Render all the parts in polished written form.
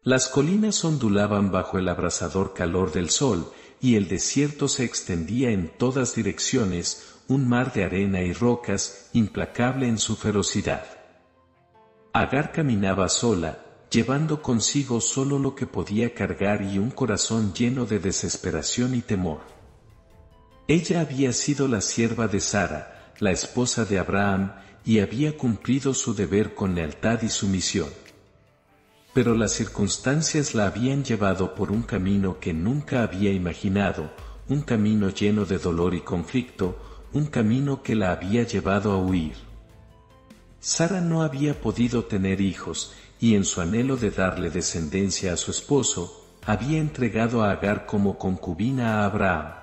Las colinas ondulaban bajo el abrasador calor del sol, y el desierto se extendía en todas direcciones, un mar de arena y rocas, implacable en su ferocidad. Agar caminaba sola, llevando consigo solo lo que podía cargar y un corazón lleno de desesperación y temor. Ella había sido la sierva de Sara, la esposa de Abraham, y había cumplido su deber con lealtad y sumisión. Pero las circunstancias la habían llevado por un camino que nunca había imaginado, un camino lleno de dolor y conflicto, un camino que la había llevado a huir. Sara no había podido tener hijos, y en su anhelo de darle descendencia a su esposo, había entregado a Agar como concubina a Abraham.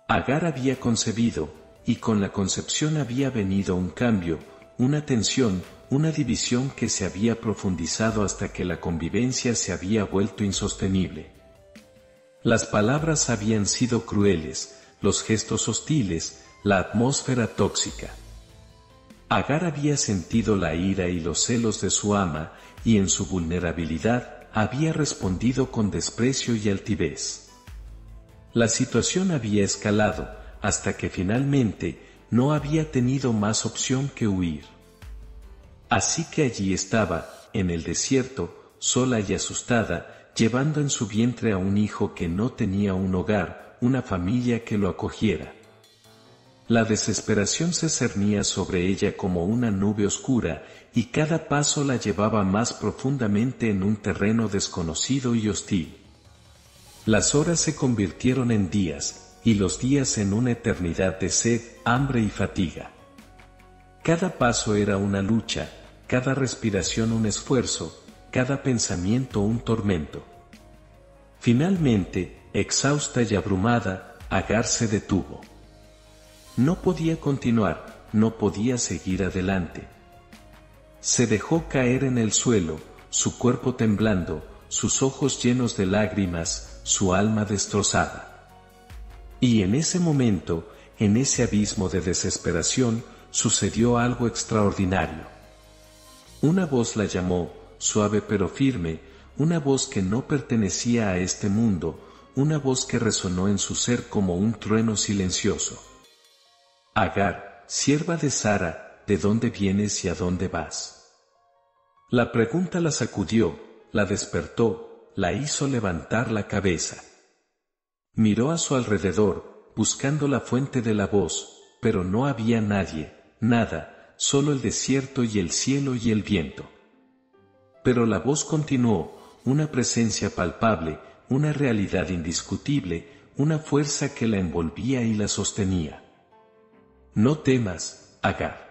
Agar había concebido, y con la concepción había venido un cambio, una tensión, una división que se había profundizado hasta que la convivencia se había vuelto insostenible. Las palabras habían sido crueles, los gestos hostiles, la atmósfera tóxica. Agar había sentido la ira y los celos de su ama, y en su vulnerabilidad había respondido con desprecio y altivez. La situación había escalado, hasta que finalmente no había tenido más opción que huir. Así que allí estaba, en el desierto, sola y asustada, llevando en su vientre a un hijo que no tenía un hogar, una familia que lo acogiera. La desesperación se cernía sobre ella como una nube oscura, y cada paso la llevaba más profundamente en un terreno desconocido y hostil. Las horas se convirtieron en días, y los días en una eternidad de sed, hambre y fatiga. Cada paso era una lucha, cada respiración un esfuerzo, cada pensamiento un tormento. Finalmente, exhausta y abrumada, Agar se detuvo. No podía continuar, no podía seguir adelante. Se dejó caer en el suelo, su cuerpo temblando, sus ojos llenos de lágrimas, su alma destrozada. Y en ese momento, en ese abismo de desesperación, sucedió algo extraordinario. Una voz la llamó, suave pero firme, una voz que no pertenecía a este mundo, una voz que resonó en su ser como un trueno silencioso. Agar, sierva de Sara, ¿de dónde vienes y a dónde vas? La pregunta la sacudió, la despertó, la hizo levantar la cabeza. Miró a su alrededor, buscando la fuente de la voz, pero no había nadie, nada, solo el desierto y el cielo y el viento. Pero la voz continuó, una presencia palpable, una realidad indiscutible, una fuerza que la envolvía y la sostenía. No temas, Agar.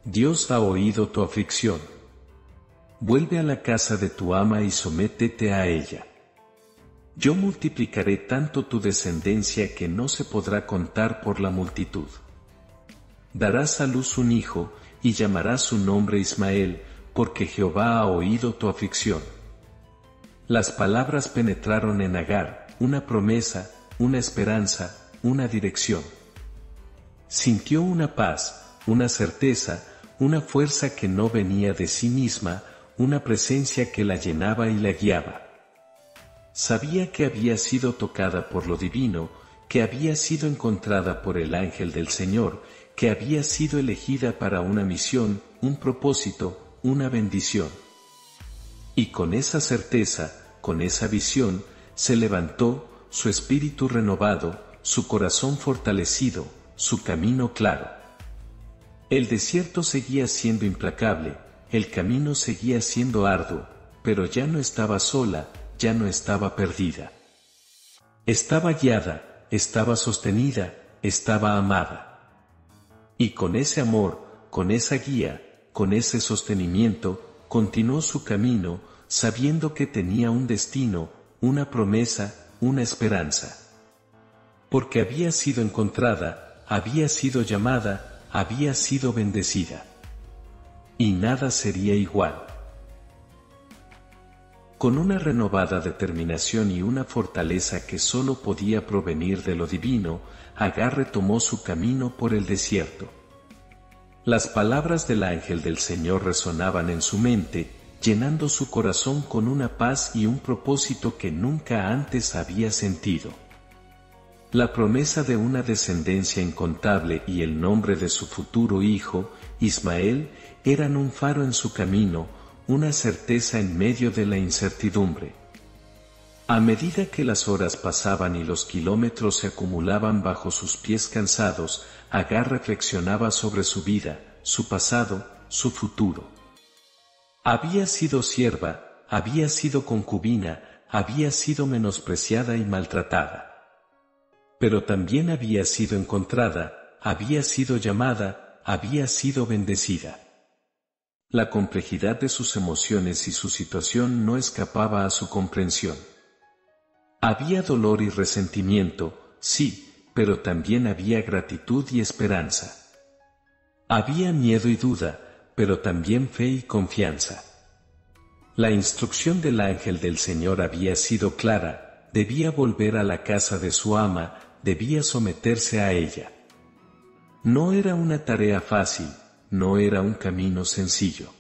Dios ha oído tu aflicción. Vuelve a la casa de tu ama y sométete a ella. Yo multiplicaré tanto tu descendencia que no se podrá contar por la multitud. Darás a luz un hijo, y llamarás su nombre Ismael, porque Jehová ha oído tu aflicción. Las palabras penetraron en Agar, una promesa, una esperanza, una dirección. Sintió una paz, una certeza, una fuerza que no venía de sí misma, una presencia que la llenaba y la guiaba. Sabía que había sido tocada por lo divino, que había sido encontrada por el ángel del Señor, que había sido elegida para una misión, un propósito, una bendición. Y con esa certeza, con esa visión, se levantó, su espíritu renovado, su corazón fortalecido, su camino claro. El desierto seguía siendo implacable, el camino seguía siendo arduo, pero ya no estaba sola, ya no estaba perdida. Estaba guiada, estaba sostenida, estaba amada. Y con ese amor, con esa guía, con ese sostenimiento, continuó su camino, sabiendo que tenía un destino, una promesa, una esperanza. Porque había sido encontrada, había sido llamada, había sido bendecida. Y nada sería igual. Con una renovada determinación y una fortaleza que sólo podía provenir de lo divino, Agar retomó su camino por el desierto. Las palabras del ángel del Señor resonaban en su mente, llenando su corazón con una paz y un propósito que nunca antes había sentido. La promesa de una descendencia incontable y el nombre de su futuro hijo, Ismael, eran un faro en su camino, una certeza en medio de la incertidumbre. A medida que las horas pasaban y los kilómetros se acumulaban bajo sus pies cansados, Agar reflexionaba sobre su vida, su pasado, su futuro. Había sido sierva, había sido concubina, había sido menospreciada y maltratada. Pero también había sido encontrada, había sido llamada, había sido bendecida. La complejidad de sus emociones y su situación no escapaba a su comprensión. Había dolor y resentimiento, sí, pero también había gratitud y esperanza. Había miedo y duda, pero también fe y confianza. La instrucción del ángel del Señor había sido clara: debía volver a la casa de su ama, debía someterse a ella. No era una tarea fácil, no era un camino sencillo.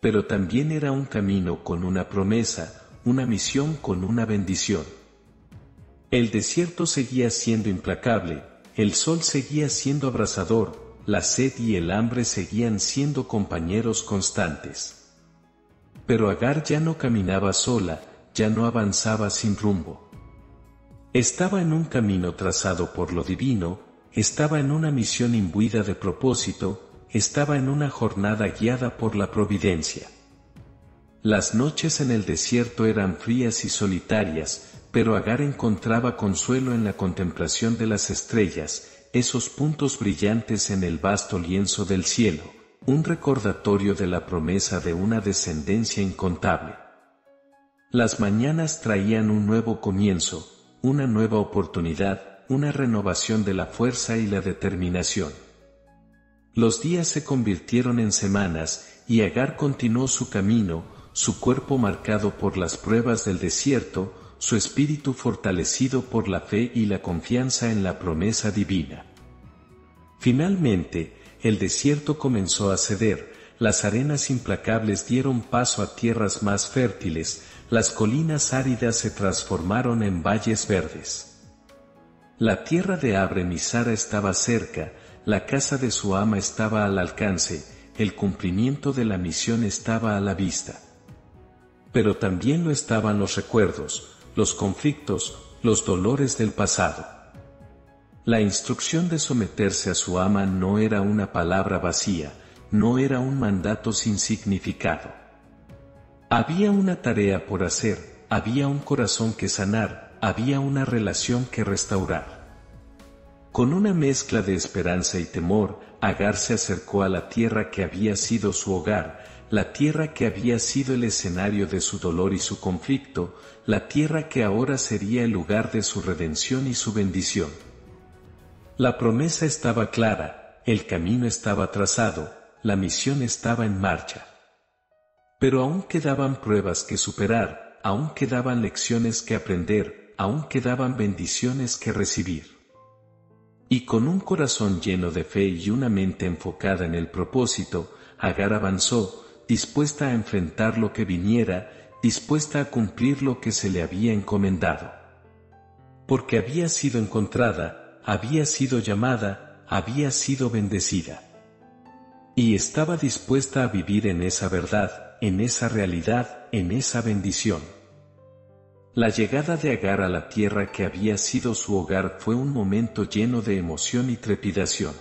Pero también era un camino con una promesa, una misión con una bendición. El desierto seguía siendo implacable, el sol seguía siendo abrasador, la sed y el hambre seguían siendo compañeros constantes. Pero Agar ya no caminaba sola, ya no avanzaba sin rumbo. Estaba en un camino trazado por lo divino, estaba en una misión imbuida de propósito, estaba en una jornada guiada por la providencia. Las noches en el desierto eran frías y solitarias, pero Agar encontraba consuelo en la contemplación de las estrellas, esos puntos brillantes en el vasto lienzo del cielo, un recordatorio de la promesa de una descendencia incontable. Las mañanas traían un nuevo comienzo, una nueva oportunidad, una renovación de la fuerza y la determinación. Los días se convirtieron en semanas, y Agar continuó su camino, su cuerpo marcado por las pruebas del desierto, su espíritu fortalecido por la fe y la confianza en la promesa divina. Finalmente, el desierto comenzó a ceder, las arenas implacables dieron paso a tierras más fértiles, las colinas áridas se transformaron en valles verdes. La tierra de Abraham y Sara estaba cerca, la casa de su ama estaba al alcance, el cumplimiento de la misión estaba a la vista. Pero también lo estaban los recuerdos, los conflictos, los dolores del pasado. La instrucción de someterse a su ama no era una palabra vacía, no era un mandato sin significado. Había una tarea por hacer, había un corazón que sanar, había una relación que restaurar. Con una mezcla de esperanza y temor, Agar se acercó a la tierra que había sido su hogar, la tierra que había sido el escenario de su dolor y su conflicto, la tierra que ahora sería el lugar de su redención y su bendición. La promesa estaba clara, el camino estaba trazado, la misión estaba en marcha. Pero aún quedaban pruebas que superar, aún quedaban lecciones que aprender, aún quedaban bendiciones que recibir. Y con un corazón lleno de fe y una mente enfocada en el propósito, Agar avanzó, dispuesta a enfrentar lo que viniera, dispuesta a cumplir lo que se le había encomendado. Porque había sido encontrada, había sido llamada, había sido bendecida. Y estaba dispuesta a vivir en esa verdad, en esa realidad, en esa bendición. La llegada de Agar a la tierra que había sido su hogar fue un momento lleno de emoción y trepidación.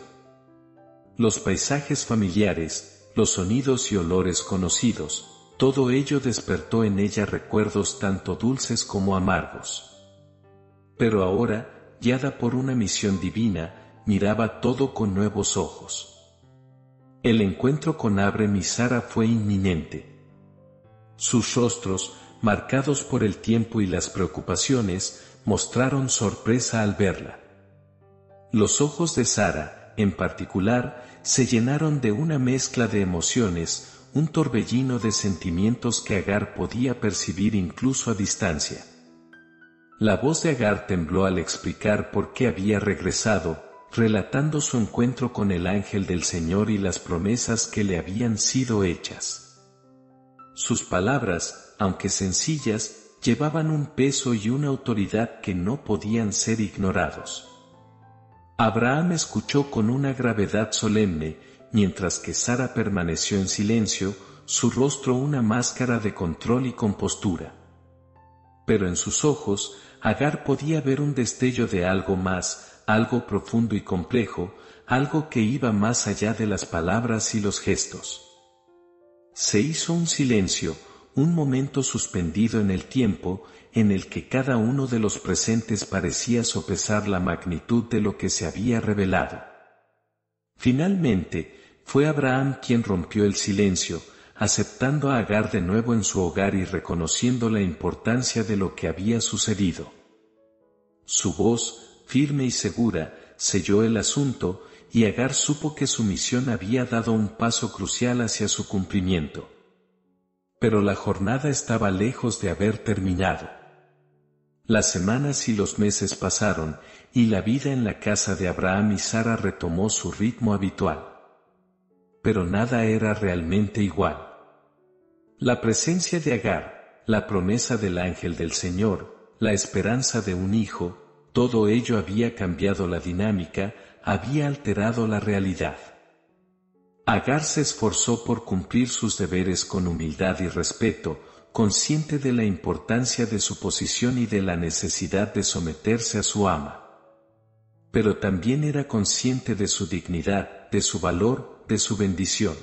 Los paisajes familiares, los sonidos y olores conocidos, todo ello despertó en ella recuerdos tanto dulces como amargos. Pero ahora, guiada por una misión divina, miraba todo con nuevos ojos. El encuentro con Abraham y Sara fue inminente. Sus rostros, marcados por el tiempo y las preocupaciones, mostraron sorpresa al verla. Los ojos de Sara, en particular, se llenaron de una mezcla de emociones, un torbellino de sentimientos que Agar podía percibir incluso a distancia. La voz de Agar tembló al explicar por qué había regresado, relatando su encuentro con el ángel del Señor y las promesas que le habían sido hechas. Sus palabras, aunque sencillas, llevaban un peso y una autoridad que no podían ser ignorados. Abraham escuchó con una gravedad solemne, mientras que Sara permaneció en silencio, su rostro una máscara de control y compostura. Pero en sus ojos, Agar podía ver un destello de algo más, algo profundo y complejo, algo que iba más allá de las palabras y los gestos. Se hizo un silencio, un momento suspendido en el tiempo, en el que cada uno de los presentes parecía sopesar la magnitud de lo que se había revelado. Finalmente, fue Abraham quien rompió el silencio, aceptando a Agar de nuevo en su hogar y reconociendo la importancia de lo que había sucedido. Su voz, firme y segura, selló el asunto, y Agar supo que su misión había dado un paso crucial hacia su cumplimiento. Pero la jornada estaba lejos de haber terminado. Las semanas y los meses pasaron, y la vida en la casa de Abraham y Sara retomó su ritmo habitual. Pero nada era realmente igual. La presencia de Agar, la promesa del ángel del Señor, la esperanza de un hijo, todo ello había cambiado la dinámica, había alterado la realidad. Agar se esforzó por cumplir sus deberes con humildad y respeto, consciente de la importancia de su posición y de la necesidad de someterse a su ama. Pero también era consciente de su dignidad, de su valor, de su bendición.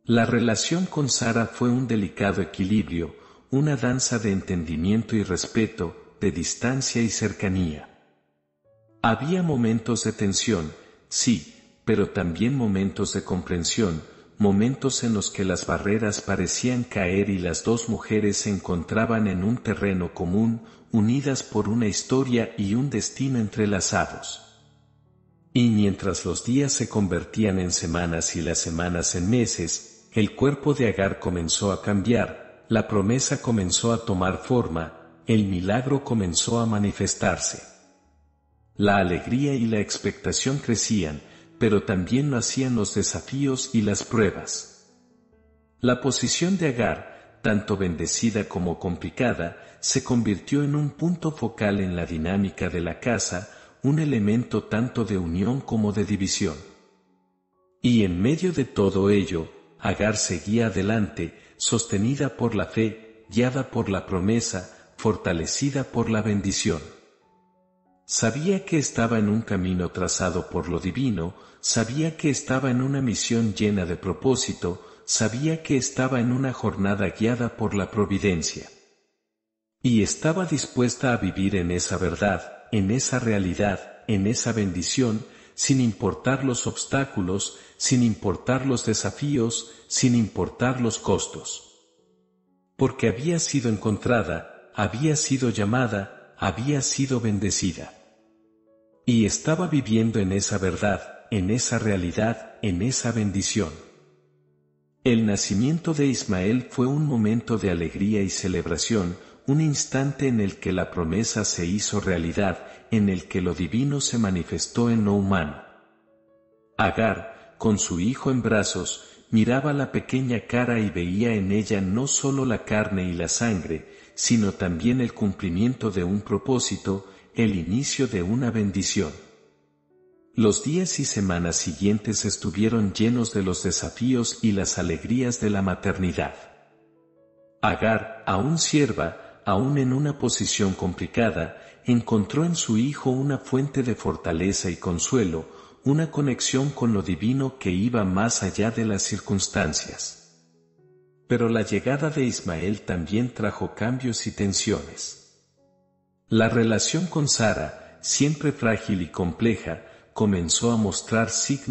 La relación con Sara fue un delicado equilibrio, una danza de entendimiento y respeto, de distancia y cercanía. Había momentos de tensión, sí, pero también momentos de comprensión, momentos en los que las barreras parecían caer y las dos mujeres se encontraban en un terreno común, unidas por una historia y un destino entrelazados. Y mientras los días se convertían en semanas y las semanas en meses, el cuerpo de Agar comenzó a cambiar, la promesa comenzó a tomar forma, el milagro comenzó a manifestarse. La alegría y la expectación crecían, pero también lo hacían los desafíos y las pruebas. La posición de Agar, tanto bendecida como complicada, se convirtió en un punto focal en la dinámica de la casa, un elemento tanto de unión como de división. Y en medio de todo ello, Agar seguía adelante, sostenida por la fe, guiada por la promesa, fortalecida por la bendición. Sabía que estaba en un camino trazado por lo divino, sabía que estaba en una misión llena de propósito, sabía que estaba en una jornada guiada por la providencia. Y estaba dispuesta a vivir en esa verdad, en esa realidad, en esa bendición, sin importar los obstáculos, sin importar los desafíos, sin importar los costos. Porque había sido encontrada, había sido llamada, había sido bendecida. Y estaba viviendo en esa verdad, en esa realidad, en esa bendición. El nacimiento de Ismael fue un momento de alegría y celebración, un instante en el que la promesa se hizo realidad, en el que lo divino se manifestó en lo humano. Agar, con su hijo en brazos, miraba la pequeña cara y veía en ella no solo la carne y la sangre, sino también el cumplimiento de un propósito, el inicio de una bendición. Los días y semanas siguientes estuvieron llenos de los desafíos y las alegrías de la maternidad. Agar, aún sierva, aún en una posición complicada, encontró en su hijo una fuente de fortaleza y consuelo, una conexión con lo divino que iba más allá de las circunstancias. Pero la llegada de Ismael también trajo cambios y tensiones. La relación con Sara, siempre frágil y compleja, comenzó a mostrar signos